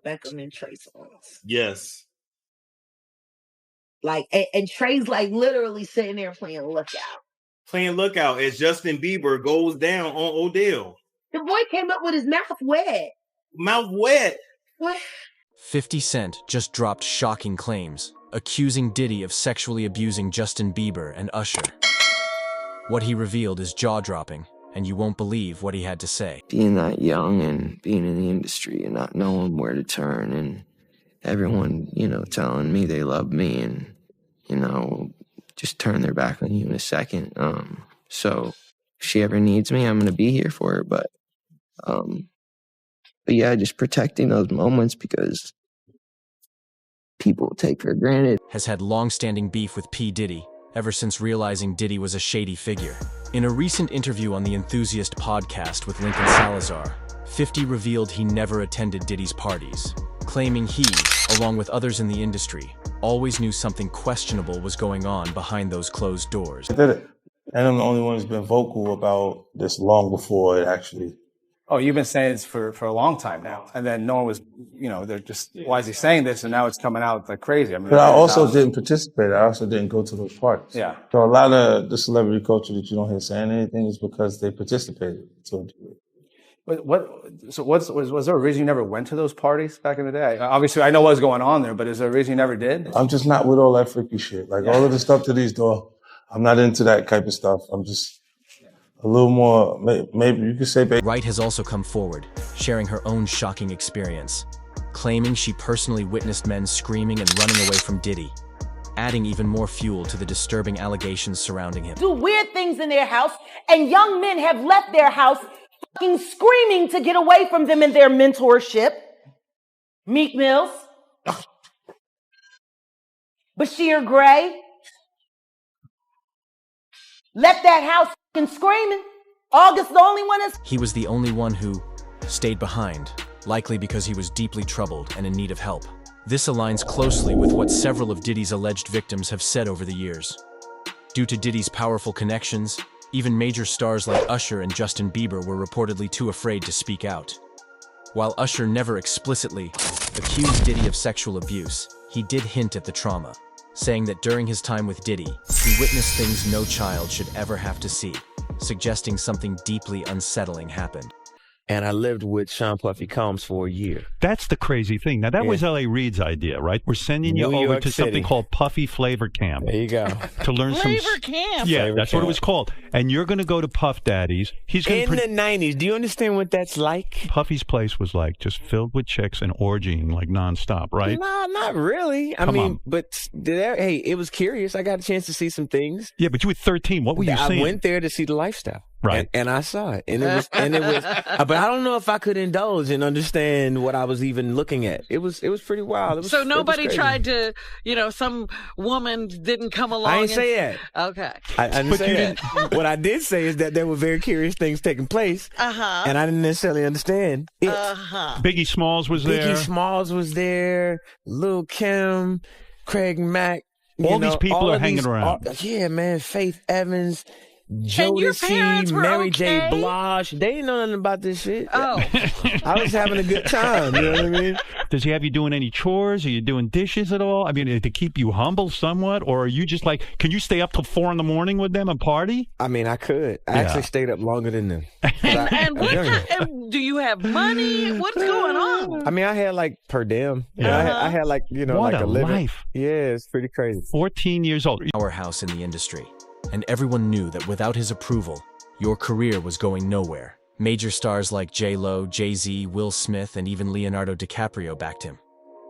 Beckham and Trey Songz. Yes. Like, and Trey's like literally sitting there playing Lookout. Playing Lookout as Justin Bieber goes down on Odell. The boy came up with his mouth wet. Mouth wet. What? 50 Cent just dropped shocking claims, accusing Diddy of sexually abusing Justin Bieber and Usher. What he revealed is jaw-dropping, and you won't believe what he had to say. Being that young and being in the industry and not knowing where to turn, and everyone, telling me they love me and, just turn their back on you in a second. So if she ever needs me, I'm going to be here for her. But yeah, just protecting those moments because people take for granted. Has had long-standing beef with P. Diddy ever since realizing Diddy was a shady figure. In a recent interview on the Enthusiast podcast with Lincoln Salazar, 50 revealed he never attended Diddy's parties, claiming he, along with others in the industry, always knew something questionable was going on behind those closed doors. I did it. And I'm the only one who's been vocal about this long before it actually. Oh, you've been saying this for a long time now. And then no one was, they're just, why is he saying this? And now it's coming out like crazy. I mean, but I also didn't participate. I also didn't go to those parties. Yeah. So a lot of the celebrity culture that you don't hear saying anything is because they participated to a degree. But was there a reason you never went to those parties back in the day? Obviously, I know what's going on there, but is there a reason you never did? I'm just not with all that freaky shit. Like all of the stuff that he's doing, I'm not into that type of stuff. I'm just a little more, maybe you could say. Wright has also come forward, sharing her own shocking experience, claiming she personally witnessed men screaming and running away from Diddy, adding even more fuel to the disturbing allegations surrounding him. Do weird things in their house, and young men have left their house fucking screaming to get away from them in their mentorship. Meek Mills, Bashir Gray, left that house fucking screaming. August the only one that's... He was the only one who stayed behind, likely because he was deeply troubled and in need of help. This aligns closely with what several of Diddy's alleged victims have said over the years. Due to Diddy's powerful connections, even major stars like Usher and Justin Bieber were reportedly too afraid to speak out. While Usher never explicitly accused Diddy of sexual abuse, he did hint at the trauma, saying that during his time with Diddy, he witnessed things no child should ever have to see, suggesting something deeply unsettling happened. And I lived with Sean Puffy Combs for a year. That's the crazy thing. Now, that was L.A. Reid's idea, right? We're sending you over to something called Puffy Flavor Camp. There you go. To learn Flavor Camp? Yeah, Flavor that's Camp. what it was called. And you're going to go to Puff Daddy's. He's going In the 90s. Do you understand what that's like? Puffy's place was like just filled with chicks and orgying like nonstop, right? No, not really. I mean, but hey, it was curious. I got a chance to see some things. Yeah, but you were 13. What were you seeing? I went there to see the lifestyle. Right. And I saw it. And it was, but I don't know if I could indulge and understand what I was even looking at. It was pretty wild. So nobody tried to, some woman didn't come along. I didn't say that. Okay. I didn't say that. What I did say is that there were very curious things taking place. And I didn't necessarily understand it. Biggie Smalls was there. Biggie Smalls was there. Lil' Kim, Craig Mack. All these people are hanging around. Yeah, man. Faith Evans. And your parents Jodeci, were Mary okay? J. Blige. They didn't know nothing about this shit. Oh. I was having a good time. You know what I mean? Does he have you doing any chores? Are you doing dishes at all? I mean, to keep you humble somewhat? Or are you just like, can you stay up till 4 a.m. with them and party? I mean, I could. I actually stayed up longer than them. And do you have money? What's going on? I mean, I had like per diem. I had like, what like a living. life. Yeah, it's pretty crazy. 14 years old. Powerhouse in the industry, and everyone knew that without his approval, your career was going nowhere. Major stars like J-Lo, Jay-Z, Will Smith, and even Leonardo DiCaprio backed him.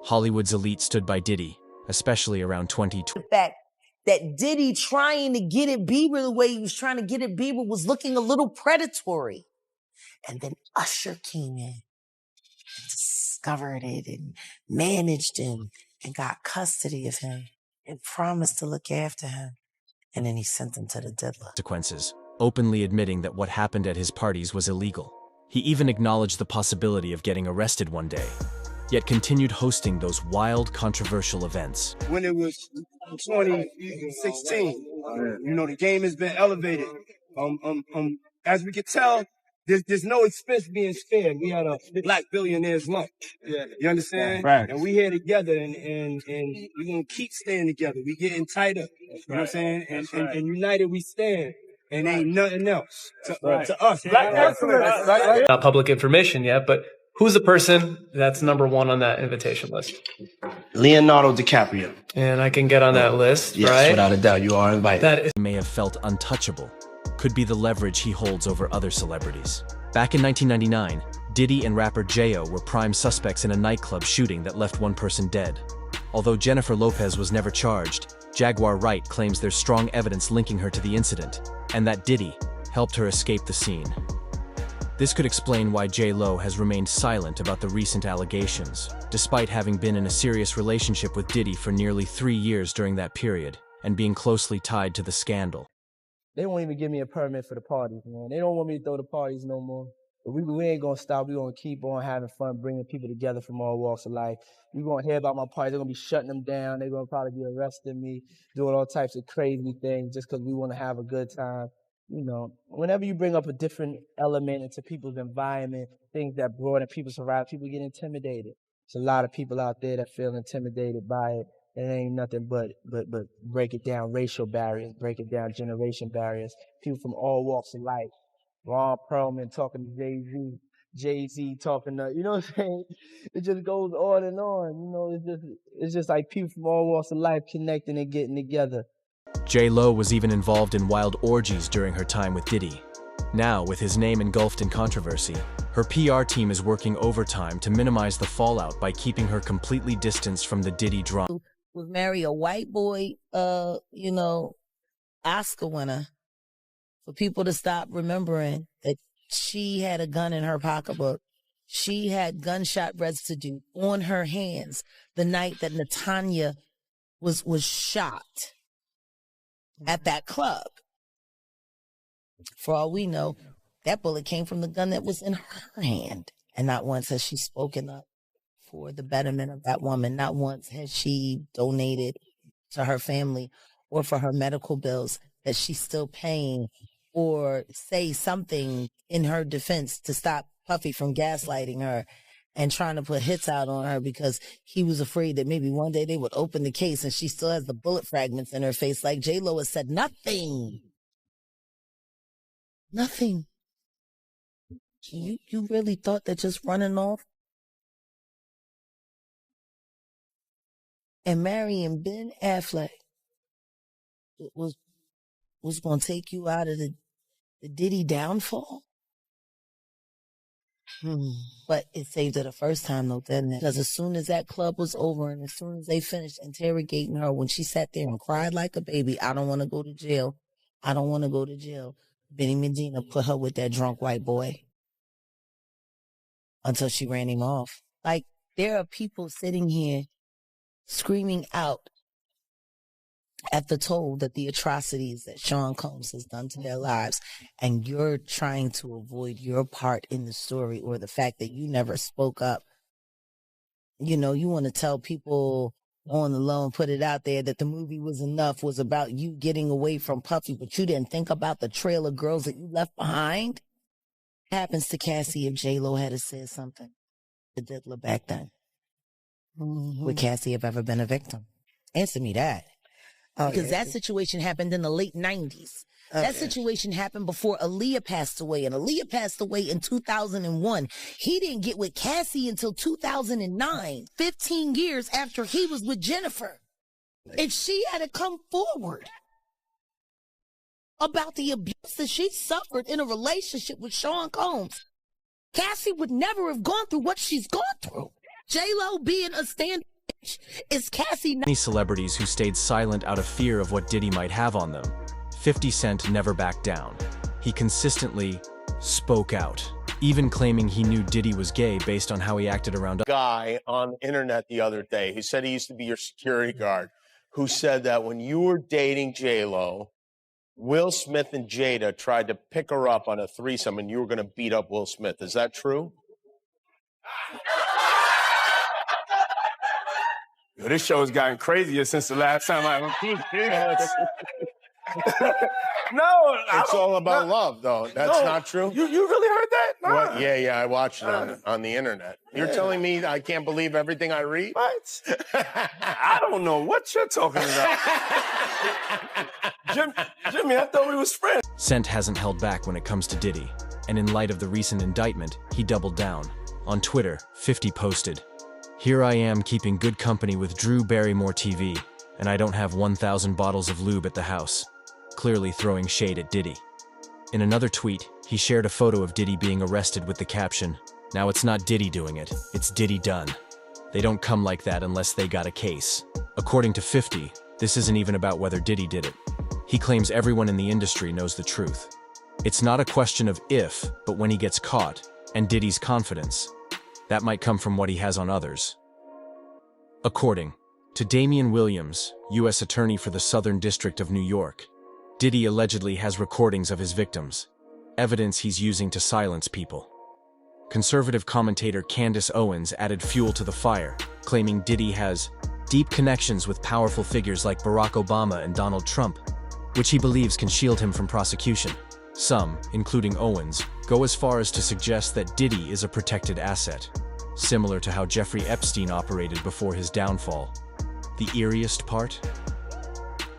Hollywood's elite stood by Diddy, especially around 2020. The fact that Diddy trying to get at Bieber the way he was trying to get at Bieber was looking a little predatory. And then Usher came in and discovered it and managed him and got custody of him and promised to look after him. And then he sent him to the diddler. Consequences, openly admitting that what happened at his parties was illegal. He even acknowledged the possibility of getting arrested one day, yet continued hosting those wild, controversial events. When it was 2016, the game has been elevated. As we can tell, there's no expense being spared. We had a black billionaires lunch. Yeah. You understand? Right. And we here together and we're gonna keep staying together. We getting tighter. You know what I'm saying? And united we stand. And ain't nothing else to us. Not public information yet, but who's the person that's number one on that invitation list? Leonardo DiCaprio. And I can get on that list, Yes, right? without a doubt, you are invited. That is May have felt untouchable, could be the leverage he holds over other celebrities. Back in 1999, Diddy and rapper J.O. were prime suspects in a nightclub shooting that left one person dead. Although Jennifer Lopez was never charged, Jaguar Wright claims there's strong evidence linking her to the incident, and that Diddy helped her escape the scene. This could explain why J.Lo has remained silent about the recent allegations, despite having been in a serious relationship with Diddy for nearly 3 years during that period, and being closely tied to the scandal. They won't even give me a permit for the parties, man. They don't want me to throw the parties no more. But we ain't gonna stop. We're gonna keep on having fun, bringing people together from all walks of life. You're gonna hear about my parties. They're gonna be shutting them down. They're gonna probably be arresting me, doing all types of crazy things just because we want to have a good time. You know, whenever you bring up a different element into people's environment, things that broaden people's horizon, people get intimidated. There's a lot of people out there that feel intimidated by it. It ain't nothing but break it down racial barriers, break it down generation barriers. People from all walks of life. Ron Perlman talking to Jay-Z, Jay-Z talking to, you know what I'm saying? It just goes on and on. You know, it's just like people from all walks of life connecting and getting together. J.Lo was even involved in wild orgies during her time with Diddy. Now, with his name engulfed in controversy, her PR team is working overtime to minimize the fallout by keeping her completely distanced from the Diddy drama. Was marry a white boy, Oscar winner, for people to stop remembering that she had a gun in her pocketbook. She had gunshot residue on her hands the night that Natanya was shot at that club. For all we know, that bullet came from the gun that was in her hand. And not once has she spoken up for the betterment of that woman. Not once has she donated to her family or for her medical bills that she's still paying, or say something in her defense to stop Puffy from gaslighting her and trying to put hits out on her because he was afraid that maybe one day they would open the case and she still has the bullet fragments in her face. Like J-Lo has said nothing. Nothing. You really thought that just running off and marrying Ben Affleck was going to take you out of the Diddy downfall? But it saved her the first time, though, didn't it? Because as soon as that club was over and as soon as they finished interrogating her, when she sat there and cried like a baby, I don't want to go to jail. I don't want to go to jail. Benny Medina put her with that drunk white boy until she ran him off. Like, there are people sitting here screaming out at the toll that the atrocities that Sean Combs has done to their lives, and you're trying to avoid your part in the story or the fact that you never spoke up. You know, you want to tell people on the low and put it out there that the movie was enough, was about you getting away from Puffy, but you didn't think about the trail of girls that you left behind. What happens to Cassie if J-Lo had said something to Diddler back then? Would Cassie have ever been a victim? Answer me that. Because that situation happened in the late 90s. That situation happened before Aaliyah passed away, and Aaliyah passed away in 2001. He didn't get with Cassie until 2009, 15 years after he was with Jennifer. If she had to come forward about the abuse that she suffered in a relationship with Sean Combs, Cassie would never have gone through what she's gone through. J-Lo being a stand is Cassie. Many celebrities who stayed silent out of fear of what Diddy might have on them. 50 Cent never backed down. He consistently spoke out, even claiming he knew Diddy was gay based on how he acted around. Guy on the internet the other day who said he used to be your security guard, who said that when you were dating J-Lo, Will Smith and Jada tried to pick her up on a threesome and you were going to beat up Will Smith. Is that true? Yo, this show has gotten crazier since the last time I No, it's all about love, though. That's not true. You really heard that? Nah. What? Yeah, I watched it on the internet. You're telling me I can't believe everything I read? What? I don't know what you're talking about. Jimmy, I thought we was friends. Cent hasn't held back when it comes to Diddy, and in light of the recent indictment, he doubled down. On Twitter, 50 posted, "Here I am keeping good company with Drew Barrymore TV, and I don't have 1,000 bottles of lube at the house," clearly throwing shade at Diddy. In another tweet, he shared a photo of Diddy being arrested with the caption, "Now it's not Diddy doing it, it's Diddy done. They don't come like that unless they got a case." According to 50, this isn't even about whether Diddy did it. He claims everyone in the industry knows the truth. It's not a question of if, but when he gets caught, and Diddy's confidence. That might come from what he has on others. According to Damian Williams, U.S. Attorney for the Southern District of New York, Diddy allegedly has recordings of his victims, evidence he's using to silence people. Conservative commentator Candace Owens added fuel to the fire, claiming Diddy has deep connections with powerful figures like Barack Obama and Donald Trump, which he believes can shield him from prosecution. Some, including Owens, go as far as to suggest that Diddy is a protected asset, similar to how Jeffrey Epstein operated before his downfall. The eeriest part?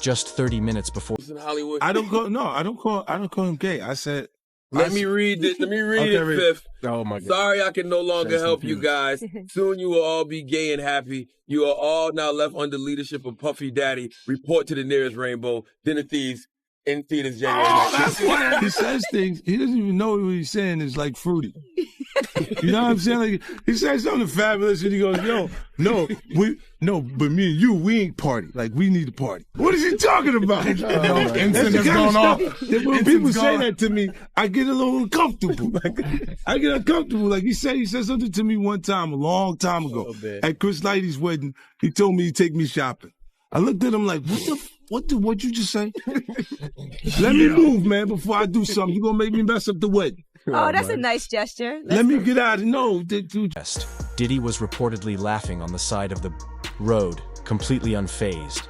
Just 30 minutes before Hollywood. I don't call him gay. I said, Let me read it, Fifth. Oh my God. Sorry I can no longer help you guys. Soon you will all be gay and happy. You are all now left under leadership of Puffy Daddy. Report to the nearest rainbow. Dinner Thieves in theaters January 19th. That's why he says things. He doesn't even know what he's saying is like fruity. You know what I'm saying? Like, he says something fabulous and he goes, but me and you, we ain't party. Like, we need to party. What is he talking about? That's the kind of stuff that when people say that to me, I get a little uncomfortable. I get uncomfortable. Like, he said something to me one time, a long time ago, at Chris Lighty's wedding. He told me he'd take me shopping. I looked at him like, what'd you just say? Let me move, man, before I do something. You're gonna make me mess up the wedding. Oh, that's a nice gesture. Let me get out of no. Diddy was reportedly laughing on the side of the road, completely unfazed.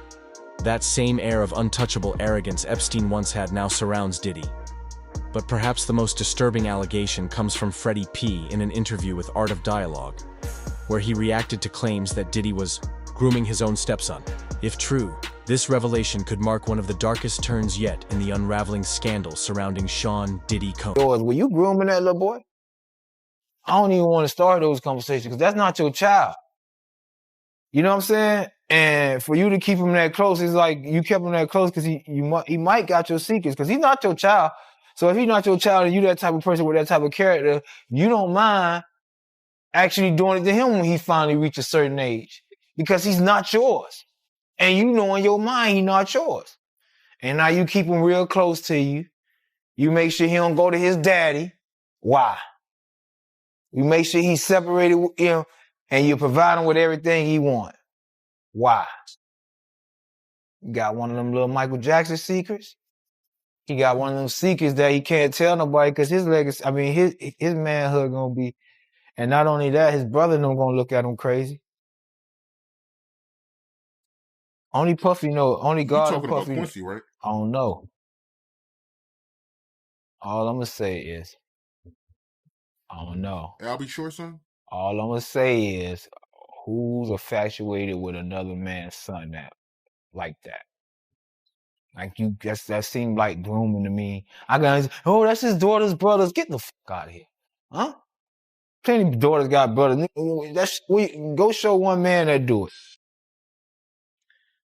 That same air of untouchable arrogance Epstein once had now surrounds Diddy. But perhaps the most disturbing allegation comes from Freddie P. in an interview with Art of Dialogue, where he reacted to claims that Diddy was grooming his own stepson. If true, this revelation could mark one of the darkest turns yet in the unraveling scandal surrounding Sean Diddy Combs. Were you grooming that little boy? I don't even want to start those conversations because that's not your child. You know what I'm saying? And for you to keep him that close, it's like you kept him that close because he might got your secrets because he's not your child. So if he's not your child and you that type of person with that type of character, you don't mind actually doing it to him when he finally reaches a certain age because he's not yours. And you know in your mind he's not yours. And now you keep him real close to you. You make sure he don't go to his daddy. Why? You make sure he's separated with him and you provide him with everything he wants. Why? You got one of them little Michael Jackson secrets. He got one of them secrets that he can't tell nobody because his legacy, his manhood gonna be, and not only that, his brother them gonna look at him crazy. Only Puffy know. Only God and Puffy. About Quincy, right? I don't know. All I'm gonna say is, I don't know. I'll be sure, son. All I'm gonna say is, who's infatuated with another man's son like that? Like that seemed like grooming to me. That's his daughter's brothers. Get the fuck out of here, huh? Plenty of daughters got brothers. Go show one man that do it.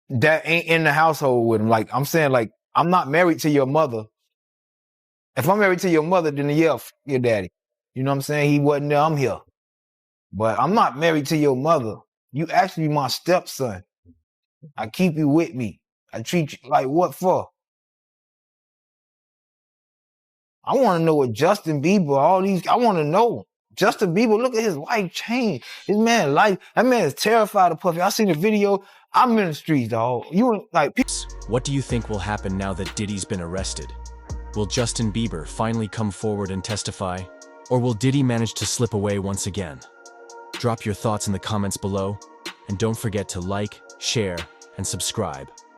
That ain't in the household with him. Like, I'm saying, like, I'm not married to your mother. If I'm married to your mother, then yeah, your daddy. You know what I'm saying? He wasn't there, I'm here. But I'm not married to your mother. You actually my stepson. I keep you with me. I treat you like what for? I want to know what Justin Bieber, I want to know. Justin Bieber, look at his life change. His man life, that man is terrified of Puffy. I seen the video. I'm in the streets, dog. What do you think will happen now that Diddy's been arrested? Will Justin Bieber finally come forward and testify? Or will Diddy manage to slip away once again? Drop your thoughts in the comments below, and don't forget to like, share, and subscribe.